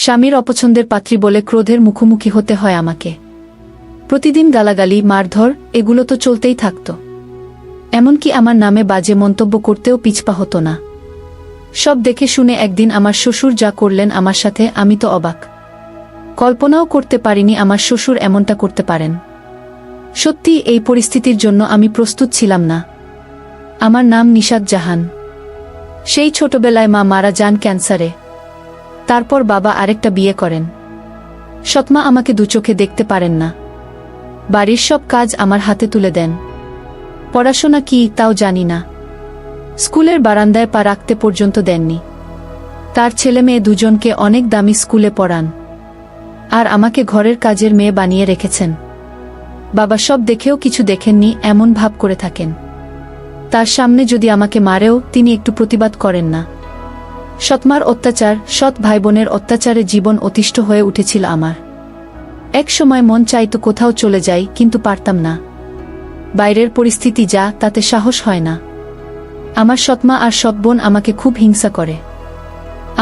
স্বামীর অপছন্দের পাত্রী বলে ক্রোধের মুখোমুখি হতে হয় আমাকে। প্রতিদিন গালাগালি, মারধর এগুলো তো চলতেই থাকত। এমনকি আমার নামে বাজে মন্তব্য করতেও পিছপা হতো না। সব দেখে শুনে একদিন আমার শ্বশুর যা করলেন আমার সাথে, আমি তো অবাক। কল্পনাও করতে পারিনি আমার শ্বশুর এমনটা করতে পারেন। সত্যি এই পরিস্থিতির জন্য আমি প্রস্তুত ছিলাম না। আমার নাম নিশাত জাহান। সেই ছোটবেলায় মা মারা যান ক্যান্সারে। তারপর বাবা আরেকটা বিয়ে করেন। সৎমা আমাকে দুচোখে দেখতে পারেন না। বাড়ির সব কাজ আমার হাতে তুলে দেন। পড়াশোনা কি তাও জানি না। স্কুলের বারান্দায় পা রাখতে পর্যন্ত দেননি। তার ছেলে মেয়ে দুজনকে অনেক দামি স্কুলে পড়ান, আর আমাকে ঘরের কাজের মেয়ে বানিয়ে রেখেছেন। বাবা সব দেখেও কিছু দেখেননি এমন ভাব করে থাকেন। তার সামনে যদি আমাকে মারেও তিনি একটু প্রতিবাদ করেন না। সৎমার অত্যাচার, সৎ ভাইবোনের অত্যাচারে জীবন অতিষ্ঠ হয়ে উঠেছিল আমার। এক সময় মন চাইতো কোথাও চলে যাই, কিন্তু পারতাম না। বাইরের পরিস্থিতি যা, তাতে সাহস হয় না। আমার সৎমা আর সৎ বোন আমাকে খুব হিংসা করে।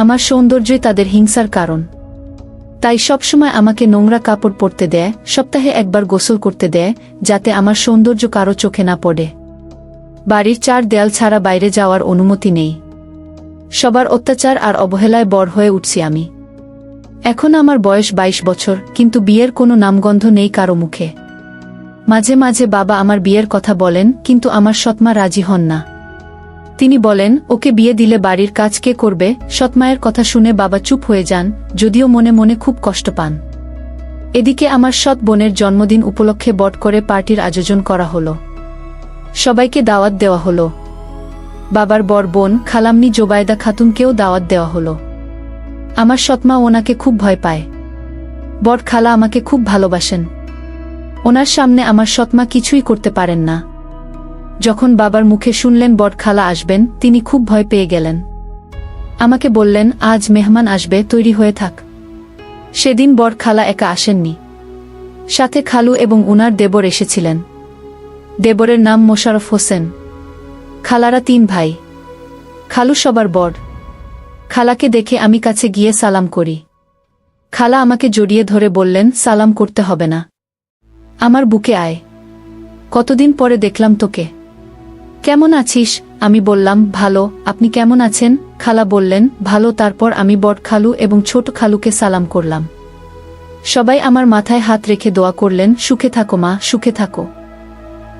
আমার সৌন্দর্যই তাদের হিংসার কারণ। তাই সবসময় আমাকে নোংরা কাপড় পরতে দেয়, সপ্তাহে একবার গোসল করতে দেয়, যাতে আমার সৌন্দর্য কারো চোখে না পড়ে। বাড়ির 4 দেয়াল ছাড়া বাইরে যাওয়ার অনুমতি নেই। সবার অত্যাচার আর অবহেলায় বড় হয়ে উঠছি আমি। এখন আমার বয়স 22 বছর, কিন্তু বিয়ের কোনো নামগন্ধ নেই কারো মুখে। মাঝে মাঝে বাবা আমার বিয়ের কথা বলেন, কিন্তু আমার সৎমা রাজি হন না। তিনি বলেন, ওকে বিয়ে দিলে বাড়ির কাজ কে করবে? সৎমায়ের কথা শুনে বাবা চুপ হয়ে যান, যদিও মনে মনে খুব কষ্ট পান। এদিকে আমার সৎ বোনের জন্মদিন উপলক্ষে বট করে পার্টির আয়োজন করা হলো। সবাইকে দাওয়াত দেওয়া হলো। বাবার বড় বোন খালাম্নি জোবায়দা খাতুনকেও দাওয়াত দেওয়া হলো। আমার সৎমা ওনাকে খুব ভয় পায়। বড় খালা আমাকে খুব ভালোবাসেন। ওনার সামনে আমার সৎমা কিছুই করতে পারেন না। যখন বাবার মুখে শুনলেন বড় খালা আসবেন, তিনি খুব ভয় পেয়ে গেলেন। আমাকে বললেন, আজ মেহমান আসবে, তৈরি হয়ে থাক। সেদিন বড় খালা একা আসেননি, সাথে খালু এবং উনার দেবর এসেছিলেন। দেবরের নাম মোশাররফ হোসেন। খালারা 3 ভাই। খালু সবার বড়। খালাকে দেখে আমি কাছে গিয়ে সালাম করি। খালা আমাকে জড়িয়ে ধরে বললেন, সালাম করতে হবে না, আমার বুকে আয়। কতদিন পরে দেখলাম তোকে, কেমন আছিস? আমি বললাম, ভালো, আপনি কেমন আছেন? খালা বললেন, ভালো। তারপর আমি বড় খালু এবং ছোট খালুকে সালাম করলাম। সবাই আমার মাথায় হাত রেখে দোয়া করলেন, সুখে থাকো মা, সুখে থাকো।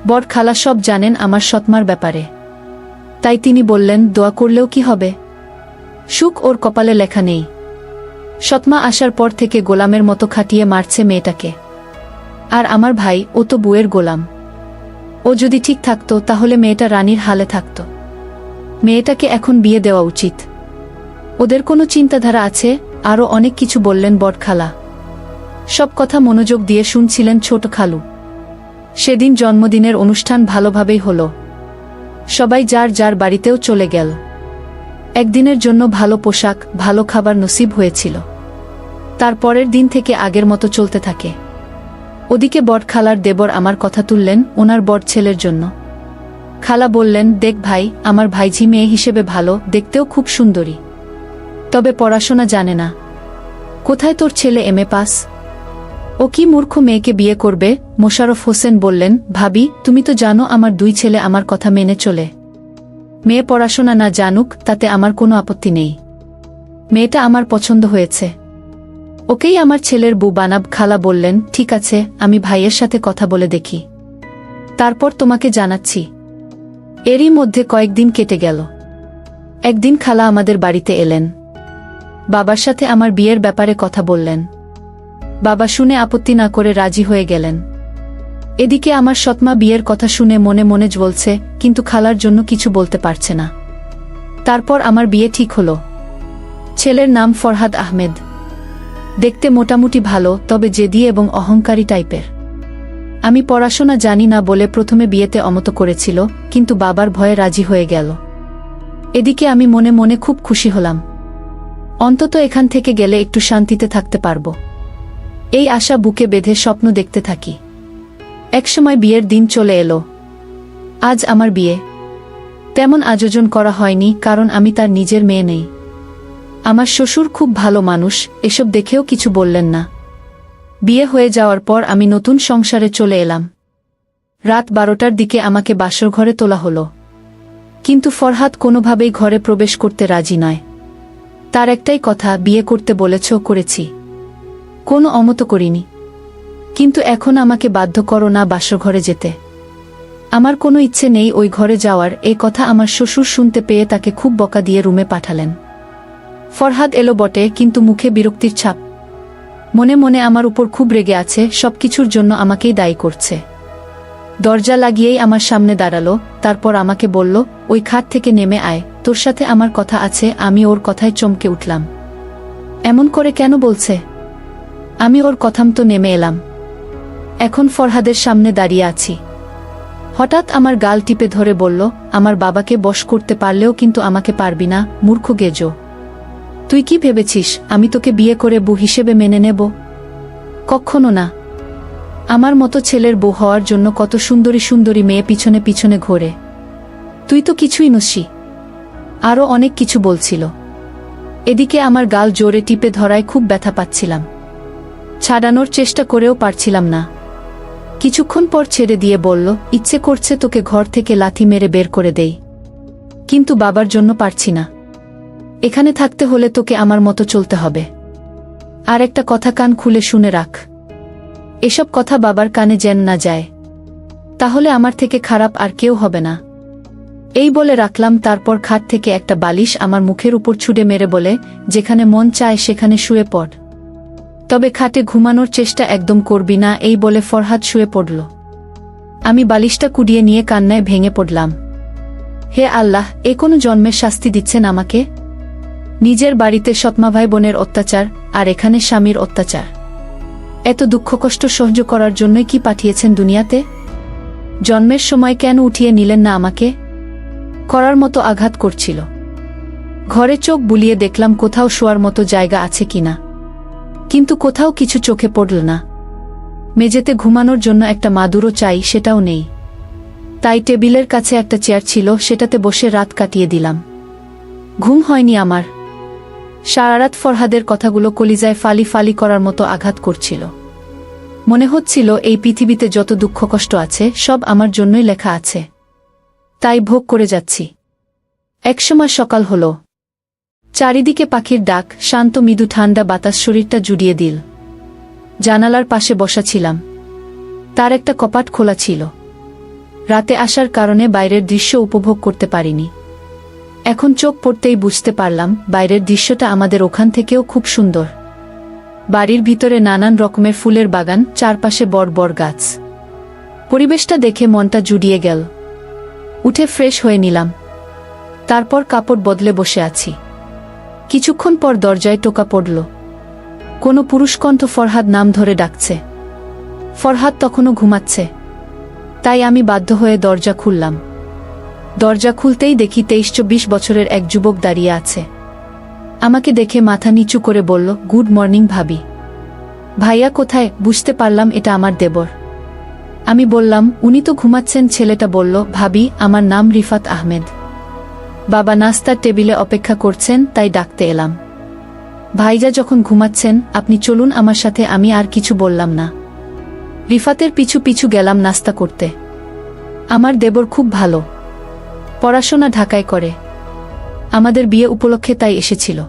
বড় খালা সব জানেন আমার সৎমার ব্যাপারে। তাই তিনি বললেন, দোয়া করলেও কি হবে? সুখ ওর কপালে লেখা নেই। সৎমা আসার পর থেকে গোলামের মতো খাটিয়ে মারছে মেয়েটাকে। আর আমার ভাই, ও তো বুয়ের গোলাম। ও যদি ঠিক থাকতো তাহলে মেয়েটা রানীর হালে থাকত। মেয়েটাকে এখন বিয়ে দেওয়া উচিত। ওদের কোনো চিন্তাধারা আছে? আরও অনেক কিছু বললেন বড় খালা। সব কথা মনোযোগ দিয়ে শুনছিলেন ছোট খালু। সেদিন জন্মদিনের অনুষ্ঠান ভালোভাবেই হলো। সবাই যার যার বাড়িতেও চলে গেল। একদিনের জন্য ভালো পোশাক, ভালো খাবার নসিব হয়েছিল। তারপরের দিন থেকে আগের মতো চলতে থাকে। ওদিকে বড় খালার দেবর আমার কথা তুললেন ওনার বড় ছেলের জন্য। খালা বললেন, দেখ ভাই, আমার ভাইঝি মেয়ে হিসেবে ভালো, দেখতেও খুব সুন্দরী, তবে পড়াশোনা জানে না। কোথায় তোর ছেলে MA পাস? ও কি মূর্খ মেয়েকে বিয়ে করবে? মোশাররফ হোসেন বললেন, ভাবি, তুমি তো জানো আমার 2 ছেলে আমার কথা মেনে চলে। মেয়ে পড়াশোনা না জানুক, তাতে আমার কোনো আপত্তি নেই। মেয়েটা আমার পছন্দ হয়েছে, ওকেই আমার ছেলের বউ বানাব। খালা বললেন, ঠিক আছে, আমি ভাইয়ের সাথে কথা বলে দেখি, তারপর তোমাকে জানাচ্ছি। এরই মধ্যে কয়েকদিন কেটে গেল। একদিন খালা আমাদের বাড়িতে এলেন। বাবার সাথে আমার বিয়ের ব্যাপারে কথা বললেন। বাবা শুনে আপত্তি না করে রাজি হয়ে গেলেন। এদিকে আমার সৎমা বিয়ের কথা শুনে মনে মনে জ্বলছে, কিন্তু খালার জন্য কিছু বলতে পারছে না। তারপর আমার বিয়ে ঠিক হলো। ছেলের নাম ফরহাদ আহমেদ। দেখতে মোটামুটি ভালো, তবে জেদি এবং অহংকারী টাইপের। আমি পড়াশোনা জানি না বলে প্রথমে বিয়েতে অমত করেছিল, কিন্তু বাবার ভয়ে রাজি হয়ে গেল। এদিকে আমি মনে মনে খুব খুশি হলাম। অন্তত এখান থেকে গেলে একটু শান্তিতে থাকতে পারবো, এই আশা বুকে বেঁধে স্বপ্ন দেখতে থাকি। একসময় বিয়ের দিন চলে এলো। আজ আমার বিয়ে। তেমন আয়োজন করা হয়নি, কারণ আমি তার নিজের মেয়ে নেই। আমার শ্বশুর খুব ভালো মানুষ, এসব দেখেও কিছু বললেন না। বিয়ে হয়ে যাওয়ার পর আমি নতুন সংসারে চলে এলাম। রাত 12টার দিকে আমাকে বাসর ঘরে তোলা হলো। কিন্তু ফরহাদ কোনোভাবেই ঘরে প্রবেশ করতে রাজি নয়। তার একটাই কথা, বিয়ে করতে বলেছ, করেছি, কোনো অমত করিনি। কিন্তু এখন আমাকে বাধ্য করো না বাসর ঘরে যেতে। আমার কোনো ইচ্ছে নেই ওই ঘরে যাওয়ার। এ কথা আমার শ্বশুর শুনতে পেয়ে তাকে খুব বকা দিয়ে রুমে পাঠালেন। ফরহাদ এলো বটে, কিন্তু মুখে বিরক্তির ছাপ। মনে মনে আমার উপর খুব রেগে আছে, সবকিছুর জন্য আমাকেই দায়ী করছে। দরজা লাগিয়েই আমার সামনে দাঁড়ালো, তারপর আমাকে বলল, ওই খাট থেকে নেমে আয়, তোর সাথে আমার কথা আছে। আমি ওর কথায় চমকে উঠলাম। এমন করে কেন বলছে? আমি ওর কথামতো নেমে এলাম। এখন ফরহাদের সামনে দাঁড়িয়ে আছি। হঠাৎ আমার গাল টিপে ধরে বলল, আমার বাবাকে বশ করতে পারলেও কিন্তু আমাকে পারবি না, মূর্খ গেজো। তুই কি ভেবেছিস আমি তোকে বিয়ে করে বউ হিসেবে মেনে নেব? কখনো না। আমার মতো ছেলের বউ হওয়ার জন্য কত সুন্দরী সুন্দরী মেয়ে পিছনে পিছনে ঘোরে। তুই তো কিছুই নসি। আরও অনেক কিছু বলছিল। এদিকে আমার গাল জোরে টিপে ধরায় খুব ব্যথা পাচ্ছিলাম। ছাড়ানোর চেষ্টা করেও পারছিলাম না। কিছুক্ষণ পর ছেড়ে দিয়ে বলল, ইচ্ছে করছে তোকে ঘর থেকে লাথি মেরে বের করে দেই, কিন্তু বাবার জন্য পারছি না। এখানে থাকতে হলে তোকে আমার মতো চলতে হবে। আর একটা কথা কান খুলে শুনে রাখ, এসব কথা বাবার কানে যেন না যায়, তাহলে আমার থেকে খারাপ আর কেউ হবে না। এই বলে রাখলাম। তারপর খাট থেকে একটা বালিশ আমার মুখের উপর ছুঁড়ে মেরে বলে, যেখানে মন চায় সেখানে শুয়ে পড়, তবে খাটে ঘুমানোর চেষ্টা একদম করবি না। এই বলে ফরহাদ শুয়ে পড়ল। আমি বালিশটা কুড়িয়ে নিয়ে কান্নায় ভেঙে পড়লাম। হে আল্লাহ, এ কোনো জন্মের শাস্তি দিচ্ছেন আমাকে? নিজের বাড়িতে সৎমা ভাই বোনের অত্যাচার, আর এখানে স্বামীর অত্যাচার। এত দুঃখ কষ্ট সহ্য করার জন্যই কি পাঠিয়েছেন দুনিয়াতে? জন্মের সময় কেন উঠিয়ে নিলেন না আমাকে? করার মতো আঘাত করছিল। ঘরে চোখ বুলিয়ে দেখলাম কোথাও শোয়ার মতো জায়গা আছে কিনা, কিন্তু কোথাও কিছু চোখে পড়ল না। মেঝেতে ঘুমানোর জন্য একটা মাদুরও চাই, সেটাও নেই। তাই টেবিলের কাছে একটা চেয়ার ছিল, সেটাতে বসে রাত কাটিয়ে দিলাম। ঘুম হয়নি আমার। সারারাত ফরহাদের কথাগুলো কলিজায় ফালি ফালি করার মতো আঘাত করছিল। মনে হচ্ছিল এই পৃথিবীতে যত দুঃখ কষ্ট আছে সব আমার জন্যই লেখা আছে, তাই ভোগ করে যাচ্ছি। একসময় সকাল হলো। চারিদিকে পাখির ডাক, শান্ত মৃদু ঠান্ডা বাতাস শরীরটা জুড়িয়ে দিল। জানালার পাশে বসা ছিলাম। তার একটা কপাট খোলা ছিল। রাতে আসার কারণে বাইরের দৃশ্য উপভোগ করতে পারিনি। এখন চোখ পড়তেই বুঝতে পারলাম বাইরের দৃশ্যটা আমাদের ওখান থেকেও খুব সুন্দর। বাড়ির ভিতরে নানান রকমের ফুলের বাগান, চারপাশে বড় বড় গাছ। পরিবেশটা দেখে মনটা জুড়িয়ে গেল। উঠে ফ্রেশ হয়ে নিলাম। তারপর কাপড় বদলে বসে আছি। কিছুক্ষণ পর দরজায় টোকা পড়ল। কোনো পুরুষকণ্ঠ ফরহাদ নাম ধরে ডাকছে। ফরহাদ তখনও ঘুমাচ্ছে, তাই আমি বাধ্য হয়ে দরজা খুললাম। দরজা খুলতেই দেখি 23-24 বছরের এক যুবক দাঁড়িয়ে আছে। আমাকে দেখে মাথা নিচু করে বলল, গুড মর্নিং ভাবি। ভাইয়া কোথায়? বুঝতে পারলাম এটা আমার দেবর। আমি বললাম, উনি তো ঘুমাচ্ছেন। ছেলেটা বলল, ভাবি, আমার নাম রিফাত আহমেদ। বাবা নাস্তার টেবিলে অপেক্ষা করছেন, তাই ডাকতে এলাম। ভাইজা যখন ঘুমাচ্ছেন, আপনি চলুন আমার সাথে। আমি আর কিছু বললাম না। রিফাতের পিছু পিছু গেলাম নাস্তা করতে। আমার দেবর খুব ভালো, পড়াশোনা ঢাকায় করে। আমাদের বিয়ে উপলক্ষে তাই এসেছিল।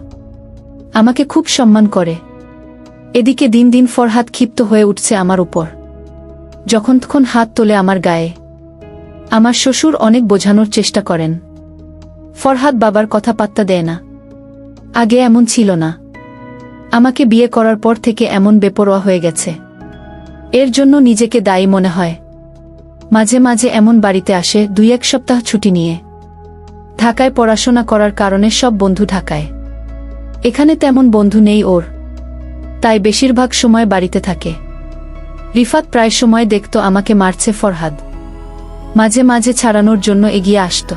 আমাকে খুব সম্মান করে। এদিকে দিন দিন ফরহাদ ক্ষিপ্ত হয়ে উঠছে আমার উপর। যখন তখন হাত তোলে আমার গায়ে। আমার শ্বশুর অনেক বোঝানোর চেষ্টা করেন। ফরহাদ বাবার কথা পাত্তা দেয় না। আগে এমন ছিল না। আমাকে বিয়ে করার পর থেকে এমন বেপরোয়া হয়ে গেছে। এর জন্য নিজেকে দায়ী মনে হয়। মাঝে মাঝে এমন বাড়িতে আসে 2-1 সপ্তাহ ছুটি নিয়ে। ঢাকায় পড়াশোনা করার কারণে সব বন্ধু ঢাকায়। এখানে তেমন বন্ধু নেই ওর, তাই বেশিরভাগ সময় বাড়িতে থাকে। রিফাত প্রায় সময় দেখত আমাকে মারছে ফরহাদ। মাঝে মাঝে ছাড়ানোর জন্য এগিয়ে আসত।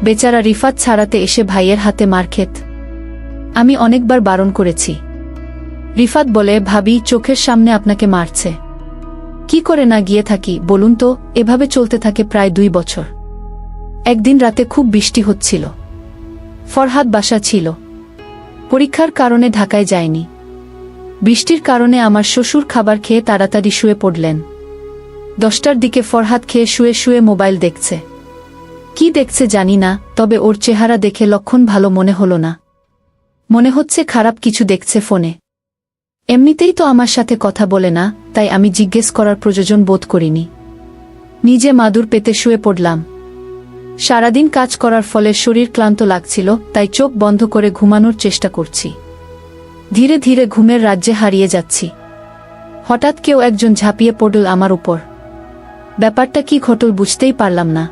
বেচারা রিফাত ছাড়াতে এসে ভাইয়ের হাতে মার খেত। আমি অনেকবার বারণ করেছি। রিফাত বলে, ভাবি, চোখের সামনে আপনাকে মারছে, কি করে না গিয়ে থাকি বলুন তো? এভাবে চলতে থাকে প্রায় 2 বছর। একদিন রাতে খুব বৃষ্টি হচ্ছিল। ফরহাদ বাসা ছিল। পরীক্ষার কারণে ঢাকায় যায়নি। বৃষ্টির কারণে আমার শ্বশুর খাবার খেয়ে তাড়াতাড়ি শুয়ে পড়লেন। 10টার দিকে ফরহাদ খেয়ে শুয়ে শুয়ে মোবাইল দেখছে। কি দেখছে জানি না, তবে ওর চেহারা দেখে লক্ষণ ভালো মনে হলো না। মনে হচ্ছে খারাপ কিছু দেখছে ফোনে। এমনিতেই তো আমার সাথে কথা বলে না, তাই আমি জিজ্ঞেস করার প্রয়োজন বোধ করিনি। নিজে মাদুর পেতে শুয়ে পড়লাম। সারাদিন কাজ করার ফলে শরীর ক্লান্ত লাগছিল, তাই চোখ বন্ধ করে ঘুমানোর চেষ্টা করছি। ধীরে ধীরে ঘুমের রাজ্যে হারিয়ে যাচ্ছি। হঠাৎ কেউ একজন ঝাঁপিয়ে পড়ল আমার উপর। ব্যাপারটা কি ঘটল বুঝতেই পারলাম না।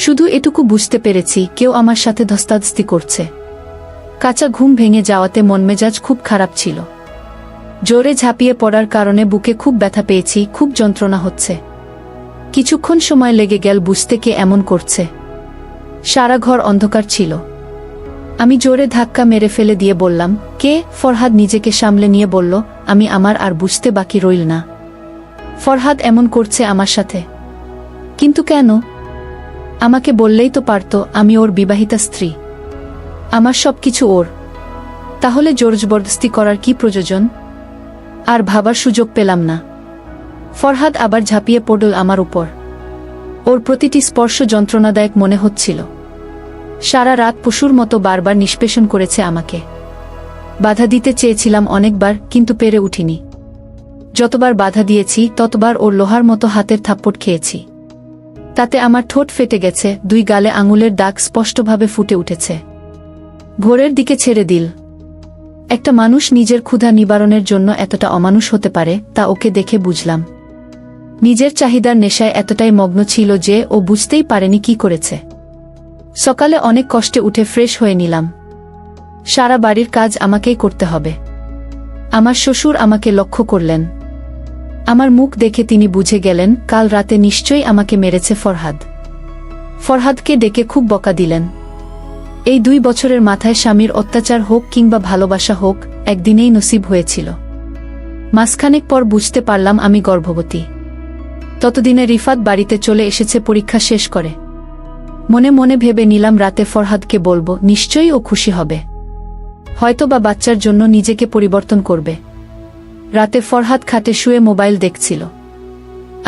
শুধু এটুকু বুঝতে পেরেছি কেউ আমার সাথে ধস্তাধস্তি করছে। কাঁচা ঘুম ভেঙে যাওয়াতে মনমেজাজ খুব খারাপ ছিল। জোরে ঝাঁপিয়ে পড়ার কারণে বুকে খুব ব্যথা পেয়েছি, খুব যন্ত্রণা হচ্ছে। কিছুক্ষণ সময় লেগে গেল বুঝতে কে এমন করছে। সারা ঘর অন্ধকার ছিল। আমি জোরে ধাক্কা মেরে ফেলে দিয়ে বললাম, কে? ফরহাদ নিজেকে সামলে নিয়ে বলল, আমি। আমার আর বুঝতে বাকি রইল না। ফরহাদ এমন করছে আমার সাথে, কিন্তু কেন? আমাকে বললেই তো পারত, আমি ওর বিবাহিতা স্ত্রী। আমার সবকিছু ওর। তাহলে জোরজবরদস্তি করার কি প্রয়োজন? আর ভাবার সুযোগ পেলাম না। ফরহাদ আবার ঝাঁপিয়ে পড়ল আমার উপর। ওর প্রতিটি স্পর্শ যন্ত্রণাদায়ক মনে হচ্ছিল। সারা রাত পশুর মতো বারবার নিষ্পেষণ করেছে আমাকে। বাধা দিতে চেয়েছিলাম অনেকবার, কিন্তু পেরে উঠিনি। যতবার বাধা দিয়েছি ততবার ওর লোহার মতো হাতের থাপ্পড় খেয়েছি। তাতে আমার ঠোঁট ফেটে গেছে, 2 গালে আঙুলের দাগ স্পষ্টভাবে ফুটে উঠেছে। ভোরের দিকে ছেড়ে দিল। একটা মানুষ নিজের ক্ষুধা নিবারণের জন্য এতটা অমানুষ হতে পারে, তা ওকে দেখে বুঝলাম। নিজের চাহিদার নেশায় এতটাই মগ্ন ছিল যে ও বুঝতেই পারেনি কি করেছে। সকালে অনেক কষ্টে উঠে ফ্রেশ হয়ে নিলাম। সারা বাড়ির কাজ আমাকেই করতে হবে। আমার শ্বশুর আমাকে লক্ষ্য করলেন। আমার মুখ দেখে তিনি বুঝে গেলেন কাল রাতে নিশ্চয়ই আমাকে মেরেছে ফরহাদ। ফরহাদকে ডেকে খুব বকা দিলেন। এই 2 বছরের মাথায় স্বামীর অত্যাচার হোক কিংবা ভালোবাসা হোক, একদিনেই নসিব হয়েছিল। মাসখানেক পর বুঝতে পারলাম আমি গর্ভবতী। ততদিনে রিফাত বাড়িতে চলে এসেছে পরীক্ষা শেষ করে। মনে মনে ভেবে নিলাম রাতে ফরহাদকে বলবো, নিশ্চয়ই ও খুশি হবে। হয়তো বা বাচ্চার জন্য নিজেকে পরিবর্তন করবে। রাতে ফরহাদ খাটে শুয়ে মোবাইল দেখছিল।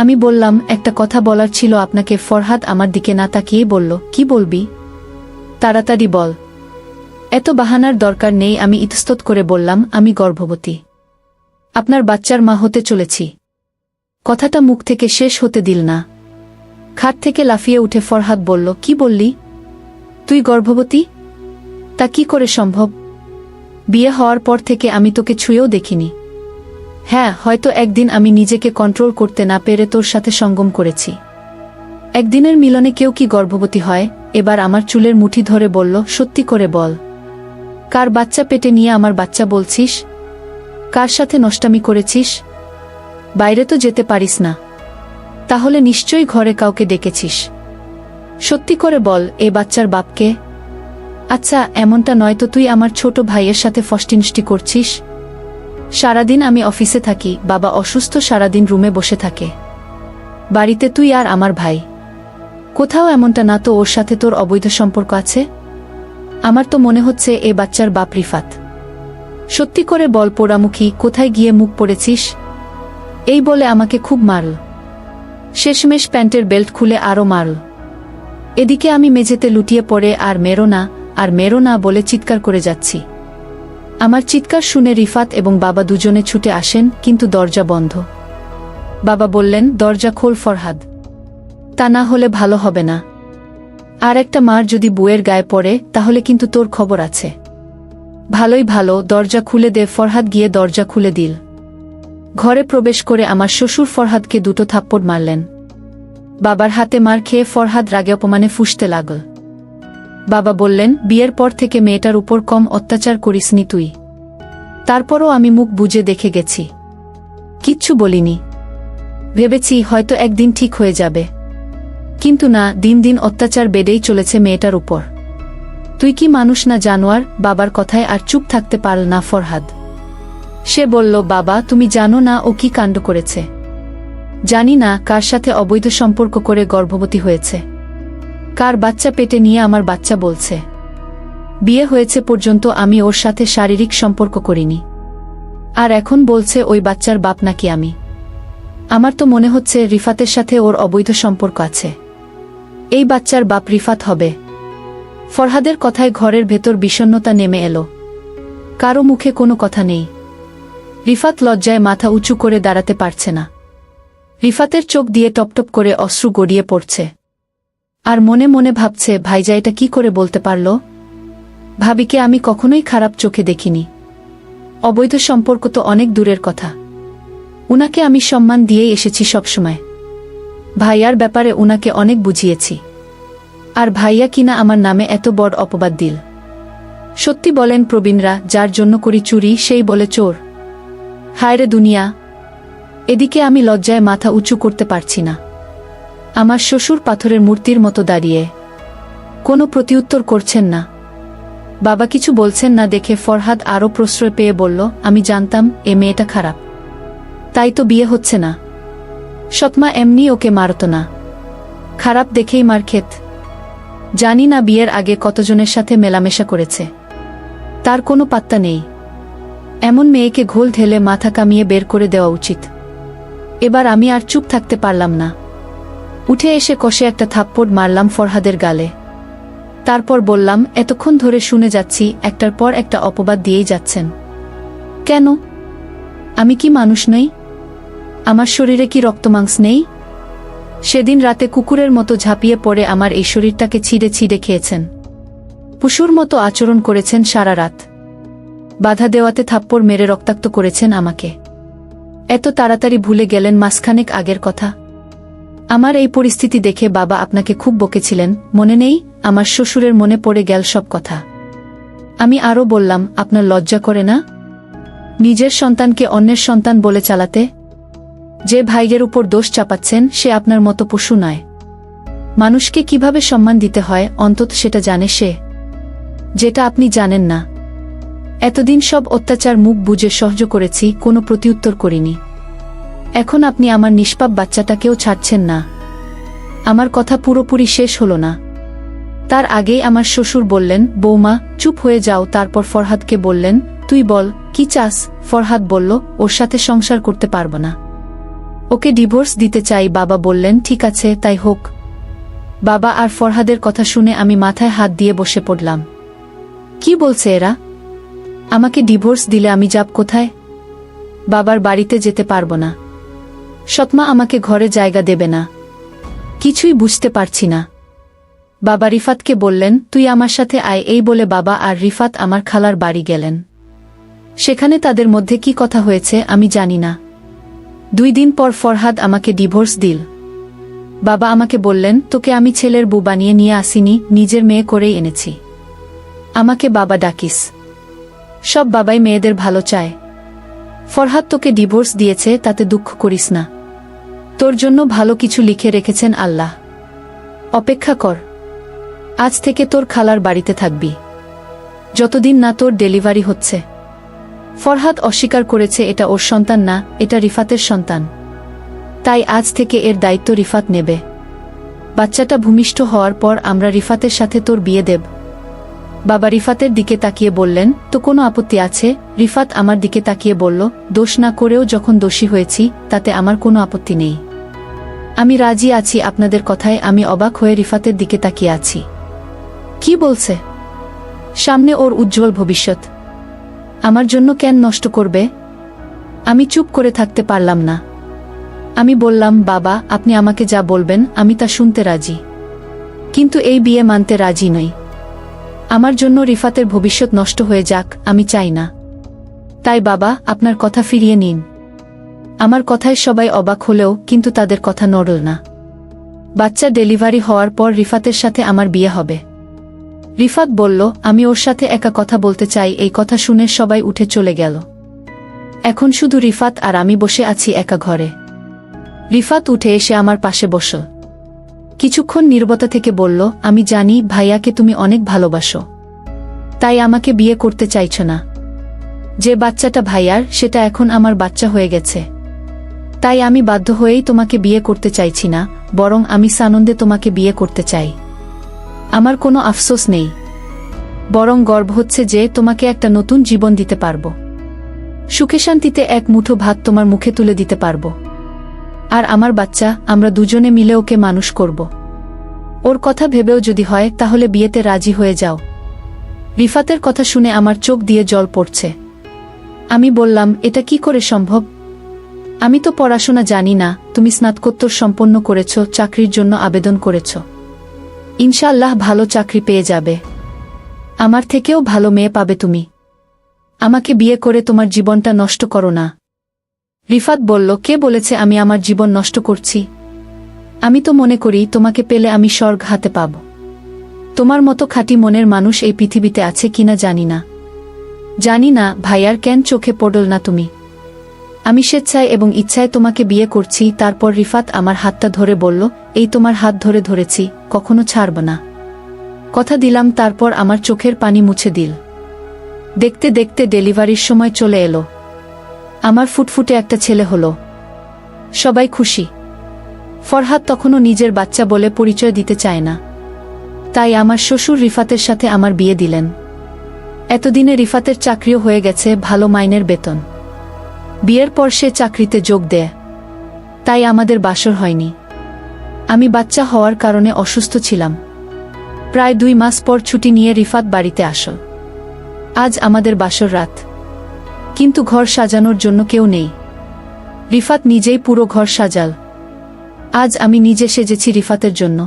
আমি বললাম, একটা কথা বলার ছিল আপনাকে। ফরহাদ আমার দিকে না তাকিয়ে বলল, কি বলবি? তাড়াতাড়ি বল। এত বাহানার দরকার নেই। আমি ইতস্তত করে বললাম, আমি গর্ভবতী। আপনার বাচ্চার মা হতে চলেছি। কথাটা মুখ থেকে শেষ হতে দিল না। খাট থেকে লাফিয়ে উঠে ফরহাদ বলল, কি বললি? তুই গর্ভবতী? তা কি করে সম্ভব? বিয়ে হওয়ার পর থেকে আমি তোকে ছুঁয়েও দেখিনি। হ্যাঁ, হয়তো একদিন আমি নিজেকে কন্ট্রোল করতে না পেরে তোর সাথে সঙ্গম করেছি। একদিনের মিলনে কেউ কি গর্ভবতী হয়? এবার আমার চুলের মুঠি ধরে বলল, সত্যি করে বল। কার বাচ্চা পেটে নিয়ে আমার বাচ্চা বলছিস? কার সাথে নষ্টামি করেছিস? বাইরে তো যেতে পারিস না। তাহলে নিশ্চয়ই ঘরে কাউকে ডেকেছিস। সত্যি করে বল, এ বাচ্চার বাপকে? আচ্ছা, এমনটা নয়তো তুই আমার ছোট ভাইয়ের সাথে ফষ্টিনষ্টি করছিস? সারাদিন আমি অফিসে থাকি, বাবা অসুস্থ, সারাদিন রুমে বসে থাকে। বাড়িতে তুই আর আমার ভাই। কোথাও এমনটা না তো ওর সাথে তোর অবৈধ সম্পর্ক আছে? আমার তো মনে হচ্ছে এ বাচ্চার বাপ রিফাত। সত্যি করে বল পোড়ামুখী, কোথায় গিয়ে মুখ পড়েছিস? এই বলে আমাকে খুব মারল। শেষমেশ প্যান্টের বেল্ট খুলে আরও মারল। এদিকে আমি মেঝেতে লুটিয়ে পড়ে আর মেরো না, আর মেরো না বলে চিৎকার করে যাচ্ছি। আমার চিৎকার শুনে রিফাত এবং বাবা দুজনে ছুটে আসেন, কিন্তু দরজা বন্ধ। বাবা বললেন, দরজা খোল ফরহাদ, তা না হলে ভালো হবে না। আর একটা মার যদি বউয়ের গায়ে পড়ে তাহলে কিন্তু তোর খবর আছে। ভালোই ভালো, দরজা খুলে দে। ফরহাদ গিয়ে দরজা খুলে দিল। ঘরে প্রবেশ করে আমার শ্বশুর ফরহাদকে 2 থাপ্পড় মারলেন। বাবার হাতে মার খেয়ে ফরহাদ রাগে অপমানে ফুঁসতে লাগল। বাবা বললেন, বিয়ের পর থেকে মেয়েটার উপর কম অত্যাচার করিসনি তুই। তারপরও আমি মুখ বুজে দেখে গেছি, কিচ্ছু বলিনি। ভেবেছি হয়তো একদিন ঠিক হয়ে যাবে, কিন্তু না, দিন দিন অত্যাচার বেড়েই চলেছে মেয়েটার উপর। তুই কি মানুষ না জানোয়ার? বাবার কথায় আর চুপ থাকতে পারল না ফরহাদ। সে বলল, বাবা তুমি জানো না ও কি কাণ্ড করেছে? জানি না কার সাথে অবৈধ সম্পর্ক করে গর্ভবতী হয়েছে, কার বাচ্চা পেটে নিয়ে আমার বাচ্চা বলছে। বিয়ে হয়েছে পর্যন্ত আমি ওর সাথে শারীরিক সম্পর্ক করিনি, আর এখন বলছে ওই বাচ্চার বাপ নাকি আমি। আমার তো মনে হচ্ছে রিফাতের সাথে ওর অবৈধ সম্পর্ক আছে। এই বাচ্চার বাপ রিফাত হবে। ফরহাদের কথায় ঘরের ভেতর বিষণ্ণতা নেমে এলো। কারো মুখে কোনো কথা নেই। রিফাত লজ্জায় মাথা উঁচু করে দাঁড়াতে পারছে না। রিফাতের চোখ দিয়ে টপটপ করে অশ্রু গড়িয়ে পড়ছে। আর মনে মনে ভাবছে, ভাইজা এটা কি করে বলতে পারল? ভাবিকে আমি কখনোই খারাপ চোখে দেখিনি। অবৈধ সম্পর্ক তো অনেক দূরের কথা। উনাকে আমি সম্মান দিয়েই এসেছি সবসময়। ভাইয়ার ব্যাপারে উনাকে অনেক বুঝিয়েছি। আর ভাইয়া কিনা আমার নামে এত বড় অপবাদ দিল। সত্যি বলেন প্রবীণরা, যার জন্য করি চুরি সেই বলে চোর। হায়রে দুনিয়া! এদিকে আমি লজ্জায় মাথা উঁচু করতে পারছি না। আমার শ্বশুর পাথরের মূর্তির মতো দাঁড়িয়ে কোনো প্রতিউত্তর করছেন না। বাবা কিছু বলছেন না দেখে ফরহাদ আরও প্রশ্রয় পেয়ে বলল, আমি জানতাম এ মেয়েটা খারাপ, তাই তো বিয়ে হচ্ছে না। সৎমা এমনি ওকে মারত না, খারাপ দেখেই মার খেত। জানি না বিয়ের আগে কতজনের সাথে মেলামেশা করেছে, তার কোনো পাত্তা নেই। এমন মেয়েকে ঘোল ঢেলে মাথা কামিয়ে বের করে দেওয়া উচিত। এবার আমি আর চুপ থাকতে পারলাম না। উঠে এসে কষে একটা থাপ্পড় মারলাম ফরহাদের গালে। তারপর বললাম, এতক্ষণ ধরে শুনে যাচ্ছি একটার পর একটা অপবাদ দিয়েই যাচ্ছেন। কেন? আমি কি মানুষ নই? আমার শরীরে কি রক্তমাংস নেই? সেদিন রাতে কুকুরের মতো ঝাঁপিয়ে পড়ে আমার এই শরীরটাকে ছিঁড়ে ছিঁড়ে খেয়েছেন। পশুর মতো আচরণ করেছেন সারা রাত। বাধা দেওয়াতে থাপ্পড় মেরে রক্তাক্ত করেছেন আমাকে। এত তাড়াতাড়ি ভুলে গেলেন মাসখানেক আগের কথা? আমার এই পরিস্থিতি দেখে বাবা আপনাকে খুব বকেছিলেন, মনে নেই? আমার শ্বশুরের মনে পড়ে গেল সব কথা। আমি আরও বললাম, আপনার লজ্জা করে না নিজের সন্তানকে অন্যের সন্তান বলে চালাতে? যে ভাইয়ের উপর দোষ চাপাচ্ছেন সে আপনার মতো পশু নয়। মানুষকে কিভাবে সম্মান দিতে হয় অন্তত সেটা জানে সে, যেটা আপনি জানেন না। এতদিন সব অত্যাচার মুখ বুজে সহ্য করেছি, কোনো প্রতিউত্তর করিনি। এখন আপনি আমার নিষ্পাপ বাচ্চাটাকেও ছাড়ছেন না। আমার কথা পুরোপুরি শেষ হলো না। তার আগেই আমার শ্বশুর বললেন, বৌমা চুপ হয়ে যাও। তারপর ফরহাদকে বললেন, তুই বল কি চাস? ফরহাদ বলল, ওর সাথে সংসার করতে পারব না, ওকে ডিভোর্স দিতে চাই। বাবা বললেন, ঠিক আছে তাই হোক। বাবা আর ফরহাদের কথা শুনে আমি মাথায় হাত দিয়ে বসে পড়লাম। কি বলছে এরা? আমাকে ডিভোর্স দিলে আমি যাব কোথায়? বাবার বাড়িতে যেতে পারব না। সৎমা আমাকে ঘরে জায়গা দেবে না। কিছুই বুঝতে পারছি না। বাবা রিফাতকে বললেন, তুই আমার সাথে আয়। এই বলে বাবা আর রিফাত আমার খালার বাড়ি গেলেন। সেখানে তাদের মধ্যে কি কথা হয়েছে আমি জানি না। 2 দিন পর ফরহাদ আমাকে ডিভোর্স দিল। বাবা আমাকে বললেন, তোকে আমি ছেলের বউ বানিয়ে নিয়ে আসিনি, নিজের মেয়ে করেই এনেছি। আমাকে বাবা ডাকিস। সব বাবাই মেয়েদের ভালো চায়। ফরহাদ তোকে ডিভোর্স দিয়েছে, তাতে দুঃখ করিস না। তোর জন্য ভালো কিছু লিখে রেখেছেন আল্লাহ। অপেক্ষা কর। আজ থেকে তোর খালার বাড়িতে থাকবি, যতদিন না তোর ডেলিভারি হচ্ছে। ফরহাদ অস্বীকার করেছে এটা ওর সন্তান না, এটা রিফাতের সন্তান। তাই আজ থেকে এর দায়িত্ব রিফাত নেবে। বাচ্চাটা ভূমিষ্ঠ হওয়ার পর আমরা রিফাতের সাথে তোর বিয়ে দেব। বাবা রিফাতের দিকে তাকিয়ে বললেন, তো কোনো আপত্তি আছে? রিফাত আমার দিকে তাকিয়ে বলল, দোষ না করেও যখন দোষী হয়েছি তাতে আমার কোনো আপত্তি নেই। আমি রাজি আছি আপনাদের কথায়। আমি অবাক হয়ে রিফাতের দিকে তাকিয়ে আছি। কি বলছে? সামনে ওর উজ্জ্বল ভবিষ্যৎ, আমার জন্য কেন নষ্ট করবে? আমি চুপ করে থাকতে পারলাম না। আমি বললাম, বাবা আপনি আমাকে যা বলবেন আমি তা শুনতে রাজি, কিন্তু এই বিয়ে মানতে রাজি নই। আমার জন্য রিফাতের ভবিষ্যৎ নষ্ট হয়ে যাক আমি চাই না। তাই বাবা আপনার কথা ফিরিয়ে নিন। আমার কথায় সবাই অবাক হলেও কিন্তু তাদের কথা নড়ল না। বাচ্চা ডেলিভারি হওয়ার পর রিফাতের সাথে আমার বিয়ে হবে। রিফাত বলল, আমি ওর সাথে একা কথা বলতে চাই। এই কথা শুনে সবাই উঠে চলে গেল। এখন শুধু রিফাত আর আমি বসে আছি একা ঘরে। রিফাত উঠে এসে আমার পাশে বসল। কিছুক্ষণ নীরবতা থেকে বলল, আমি জানি ভাইয়াকে তুমি অনেক ভালোবাসো, তাই আমাকে বিয়ে করতে চাইছ না। যে বাচ্চাটা ভাইয়ার সেটা এখন আমার বাচ্চা হয়ে গেছে, তাই আমি বাধ্য হয়েই তোমাকে বিয়ে করতে চাইছি না, বরং আমি সানন্দে তোমাকে বিয়ে করতে চাই। আমার কোনো আফসোস নেই। বরং গর্ব হচ্ছে যে তোমাকে একটা নতুন জীবন দিতে পারবো। সুখে শান্তিতে এক মুঠো ভাত তোমার মুখে তুলে দিতে পারবো। আর আমার বাচ্চা, আমরা দুজনে মিলে ওকে মানুষ করব। ওর কথা ভেবেও যদি হয় তাহলে বিয়েতে রাজি হয়ে যাও। রিফাতের কথা শুনে আমার চোখ দিয়ে জল পড়ছে। আমি বললাম, এটা কি করে সম্ভব? আমি তো পড়াশোনা জানি না, তুমি স্নাতকোত্তর সম্পন্ন করেছ, চাকরির জন্য আবেদন করেছ। ইনশাআল্লাহ ভালো চাকরি পেয়ে যাবে। আমার থেকেও ভালো মেয়ে পাবে তুমি। আমাকে বিয়ে করে তোমার জীবনটা নষ্ট করো না। রিফাত বলল, কে বলেছে আমি আমার জীবন নষ্ট করছি? আমি তো মনে করি তোমাকে পেলে আমি স্বর্গ হাতে পাব। তোমার মতো খাঁটি মনের মানুষ এই পৃথিবীতে আছে কিনা জানি না। জানি না ভাইয়ার কেন চোখে পড়ল না তুমি। আমি স্বেচ্ছায় এবং ইচ্ছায় তোমাকে বিয়ে করছি। তারপর রিফাত আমার হাতটা ধরে বলল, এই তোমার হাত ধরে ধরেছি, কখনো ছাড়ব না। কথা দিলাম। তারপর আমার চোখের পানি মুছে দিল। দেখতে দেখতে ডেলিভারির সময় চলে এলো। আমার ফুটফুটে একটা ছেলে হলো। সবাই খুশি। ফরহাদ তখনও নিজের বাচ্চা বলে পরিচয় দিতে চায় না। তাই আমার শ্বশুর রিফাতের সাথে আমার বিয়ে দিলেন। এতদিনে রিফাতের চাকরিও হয়ে গেছে, ভালো মাইনের বেতন। বিয়ের পর সে চাকরিতে যোগ দেয়। তাই আমাদের বাসর হয়নি। আমি বাচ্চা হওয়ার কারণে অসুস্থ ছিলাম। প্রায় 2 মাস পর ছুটি নিয়ে রিফাত বাড়িতে আসল। আজ আমাদের বাসর রাত, কিন্তু ঘর সাজানোর জন্য কেউ নেই। রিফাত নিজেই পুরো ঘর সাজাল। আজ আমি নিজে সেজেছি রিফাতের জন্য।